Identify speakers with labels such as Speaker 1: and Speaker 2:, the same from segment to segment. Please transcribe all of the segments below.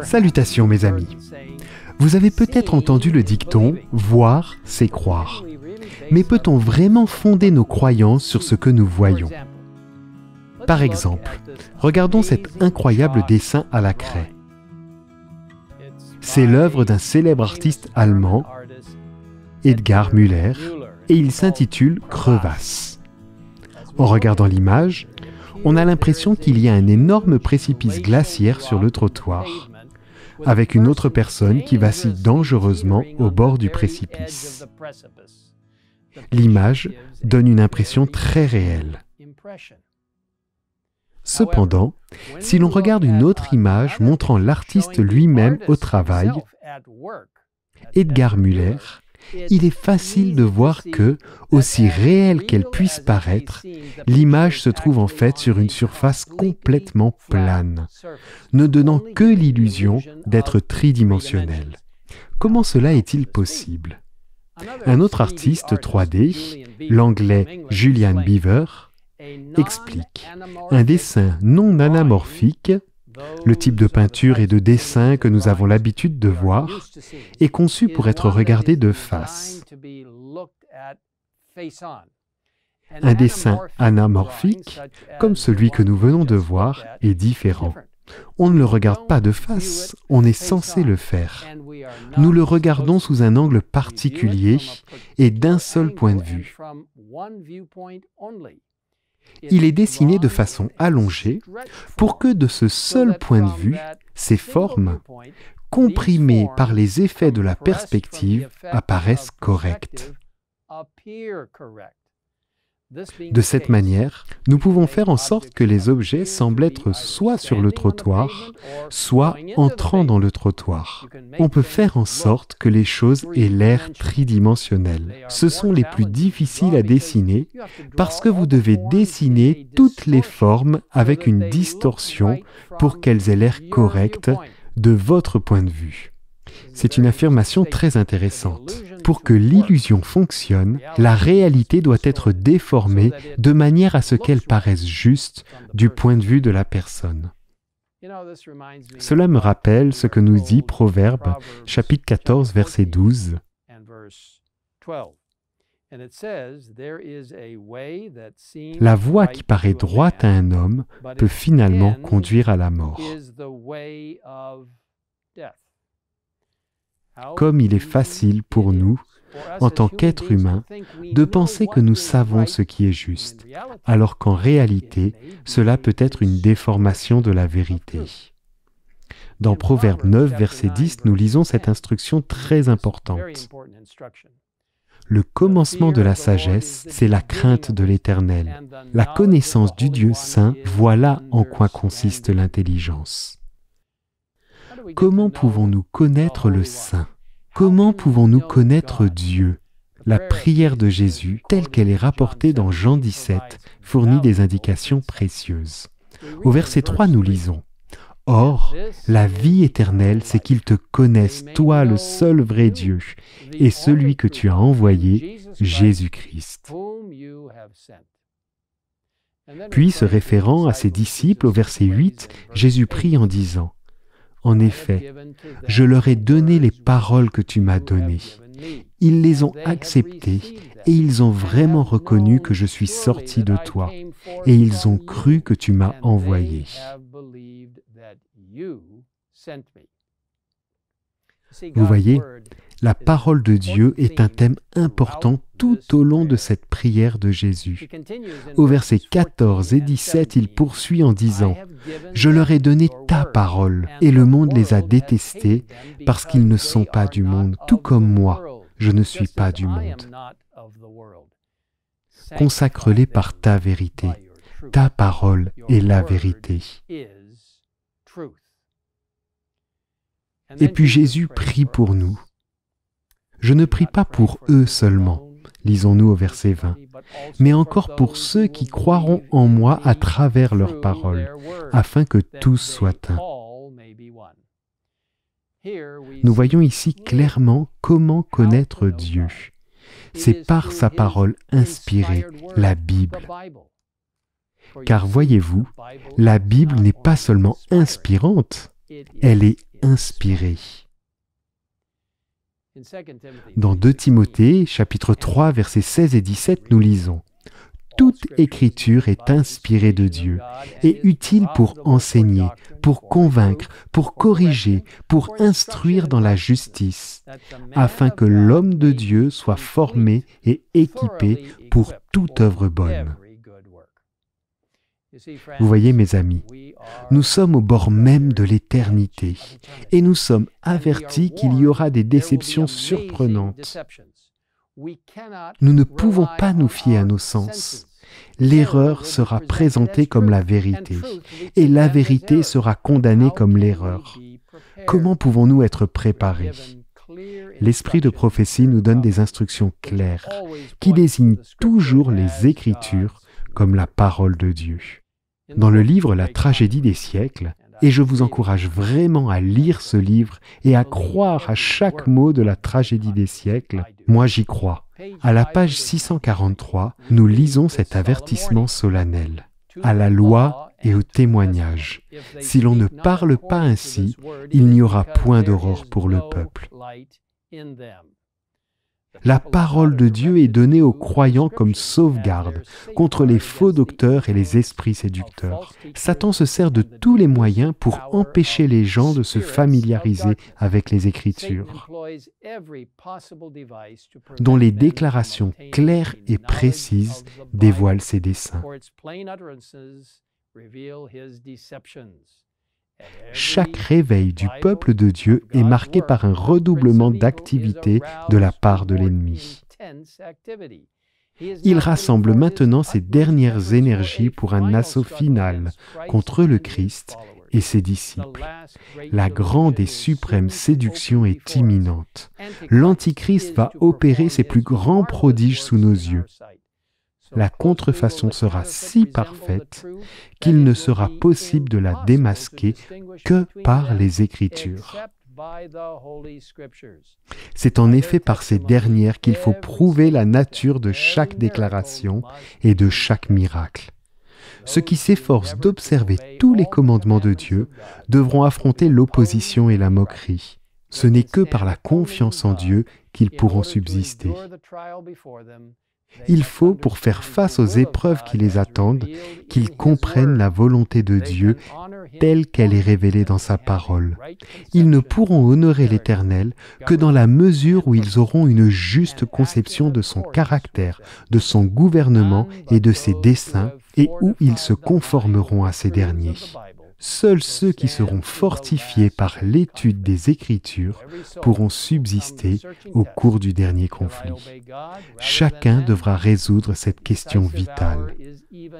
Speaker 1: Salutations mes amis. Vous avez peut-être entendu le dicton « voir, c'est croire ». Mais peut-on vraiment fonder nos croyances sur ce que nous voyons? Par exemple, regardons cet incroyable dessin à la craie. C'est l'œuvre d'un célèbre artiste allemand, Edgar Müller, et il s'intitule « Crevasse ». En regardant l'image, on a l'impression qu'il y a un énorme précipice glaciaire sur le trottoir, avec une autre personne qui vacille dangereusement au bord du précipice. L'image donne une impression très réelle. Cependant, si l'on regarde une autre image montrant l'artiste lui-même au travail, Edgar Müller, il est facile de voir que, aussi réelle qu'elle puisse paraître, l'image se trouve en fait sur une surface complètement plane, ne donnant que l'illusion d'être tridimensionnelle. Comment cela est-il possible? Un autre artiste 3D, l'anglais Julian Beever, explique: un dessin non anamorphique, le type de peinture et de dessin que nous avons l'habitude de voir, est conçu pour être regardé de face. Un dessin anamorphique, comme celui que nous venons de voir, est différent. On ne le regarde pas de face, on est censé le faire. Nous le regardons sous un angle particulier et d'un seul point de vue. Il est dessiné de façon allongée pour que de ce seul point de vue, ces formes, comprimées par les effets de la perspective, apparaissent correctes. De cette manière, nous pouvons faire en sorte que les objets semblent être soit sur le trottoir, soit entrant dans le trottoir. On peut faire en sorte que les choses aient l'air tridimensionnelles. Ce sont les plus difficiles à dessiner parce que vous devez dessiner toutes les formes avec une distorsion pour qu'elles aient l'air correctes de votre point de vue. C'est une affirmation très intéressante. Pour que l'illusion fonctionne, la réalité doit être déformée de manière à ce qu'elle paraisse juste du point de vue de la personne. Cela me rappelle ce que nous dit Proverbe, chapitre 14, verset 12. La voie qui paraît droite à un homme peut finalement conduire à la mort. Comme il est facile pour nous, en tant qu'êtres humains, de penser que nous savons ce qui est juste, alors qu'en réalité, cela peut être une déformation de la vérité. Dans Proverbe 9, verset 10, nous lisons cette instruction très importante. Le commencement de la sagesse, c'est la crainte de l'Éternel. La connaissance du Dieu saint, voilà en quoi consiste l'intelligence. Comment pouvons-nous connaître le Saint? Comment pouvons-nous connaître Dieu? La prière de Jésus, telle qu'elle est rapportée dans Jean 17, fournit des indications précieuses. Au verset 3, nous lisons: « Or, la vie éternelle, c'est qu'ils te connaissent, toi le seul vrai Dieu, et celui que tu as envoyé, Jésus-Christ. » Puis, se référant à ses disciples, au verset 8, Jésus prie en disant: en effet, je leur ai donné les paroles que tu m'as données. Ils les ont acceptées et ils ont vraiment reconnu que je suis sorti de toi et ils ont cru que tu m'as envoyé. Vous voyez, la parole de Dieu est un thème important tout au long de cette prière de Jésus. Au verset 14 et 17, il poursuit en disant: « Je leur ai donné ta parole, et le monde les a détestés, parce qu'ils ne sont pas du monde, tout comme moi, je ne suis pas du monde. Consacre-les par ta vérité. Ta parole est la vérité. » Et puis Jésus prie pour nous. Je ne prie pas pour eux seulement, lisons-nous au verset 20, mais encore pour ceux qui croiront en moi à travers leurs paroles, afin que tous soient un. Nous voyons ici clairement comment connaître Dieu. C'est par sa parole inspirée, la Bible. Car voyez-vous, la Bible n'est pas seulement inspirante, Elle est inspirée. Dans 2 Timothée, chapitre 3, versets 16 et 17, nous lisons « Toute écriture est inspirée de Dieu et utile pour enseigner, pour convaincre, pour corriger, pour instruire dans la justice, afin que l'homme de Dieu soit formé et équipé pour toute œuvre bonne. » Vous voyez, mes amis, nous sommes au bord même de l'éternité et nous sommes avertis qu'il y aura des déceptions surprenantes. Nous ne pouvons pas nous fier à nos sens. L'erreur sera présentée comme la vérité et la vérité sera condamnée comme l'erreur. Comment pouvons-nous être préparés? L'esprit de prophétie nous donne des instructions claires qui désignent toujours les Écritures comme la parole de Dieu. Dans le livre La tragédie des siècles, et je vous encourage vraiment à lire ce livre et à croire à chaque mot de la tragédie des siècles, moi j'y crois. À la page 643, nous lisons cet avertissement solennel. À la loi et au témoignage. Si l'on ne parle pas ainsi, il n'y aura point d'aurore pour le peuple. La parole de Dieu est donnée aux croyants comme sauvegarde contre les faux docteurs et les esprits séducteurs. Satan se sert de tous les moyens pour empêcher les gens de se familiariser avec les Écritures, dont les déclarations claires et précises dévoilent ses desseins. Chaque réveil du peuple de Dieu est marqué par un redoublement d'activité de la part de l'ennemi. Il rassemble maintenant ses dernières énergies pour un assaut final contre le Christ et ses disciples. La grande et suprême séduction est imminente. L'Antichrist va opérer ses plus grands prodiges sous nos yeux. La contrefaçon sera si parfaite qu'il ne sera possible de la démasquer que par les Écritures. C'est en effet par ces dernières qu'il faut prouver la nature de chaque déclaration et de chaque miracle. Ceux qui s'efforcent d'observer tous les commandements de Dieu devront affronter l'opposition et la moquerie. Ce n'est que par la confiance en Dieu qu'ils pourront subsister. Il faut, pour faire face aux épreuves qui les attendent, qu'ils comprennent la volonté de Dieu telle qu'elle est révélée dans sa parole. Ils ne pourront honorer l'Éternel que dans la mesure où ils auront une juste conception de son caractère, de son gouvernement et de ses desseins, et où ils se conformeront à ces derniers. Seuls ceux qui seront fortifiés par l'étude des Écritures pourront subsister au cours du dernier conflit. Chacun devra résoudre cette question vitale.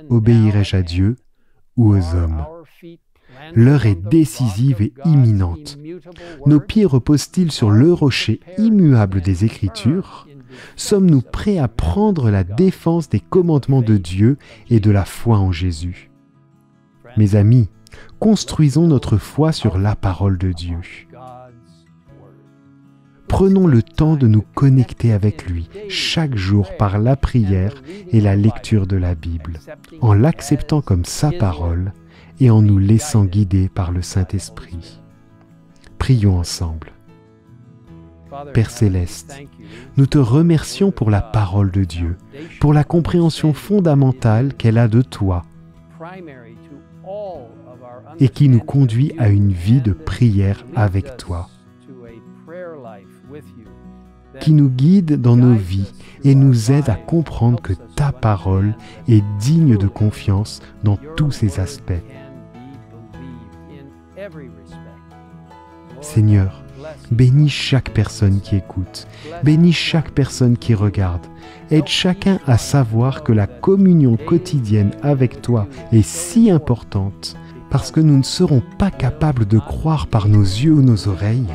Speaker 1: Obéirai-je à Dieu ou aux hommes? L'heure est décisive et imminente. Nos pieds reposent-ils sur le rocher immuable des Écritures? Sommes-nous prêts à prendre la défense des commandements de Dieu et de la foi en Jésus? Mes amis, construisons notre foi sur la parole de Dieu. Prenons le temps de nous connecter avec lui chaque jour par la prière et la lecture de la Bible, en l'acceptant comme sa parole et en nous laissant guider par le Saint-Esprit. Prions ensemble. Père Céleste, nous te remercions pour la parole de Dieu, pour la compréhension fondamentale qu'elle a de toi, et qui nous conduit à une vie de prière avec toi, qui nous guide dans nos vies et nous aide à comprendre que ta parole est digne de confiance dans tous ses aspects. Seigneur, bénis chaque personne qui écoute, bénis chaque personne qui regarde. Aide chacun à savoir que la communion quotidienne avec toi est si importante parce que nous ne serons pas capables de croire par nos yeux ou nos oreilles,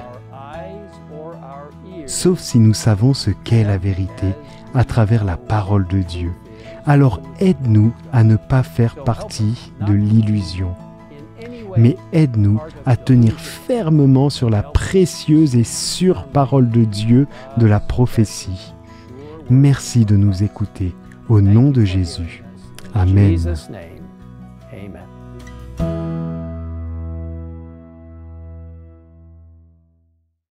Speaker 1: sauf si nous savons ce qu'est la vérité à travers la parole de Dieu. Alors aide-nous à ne pas faire partie de l'illusion, mais aide-nous à tenir fermement sur la précieuse et sûre parole de Dieu de la prophétie. Merci de nous écouter. Au nom de Jésus. Amen.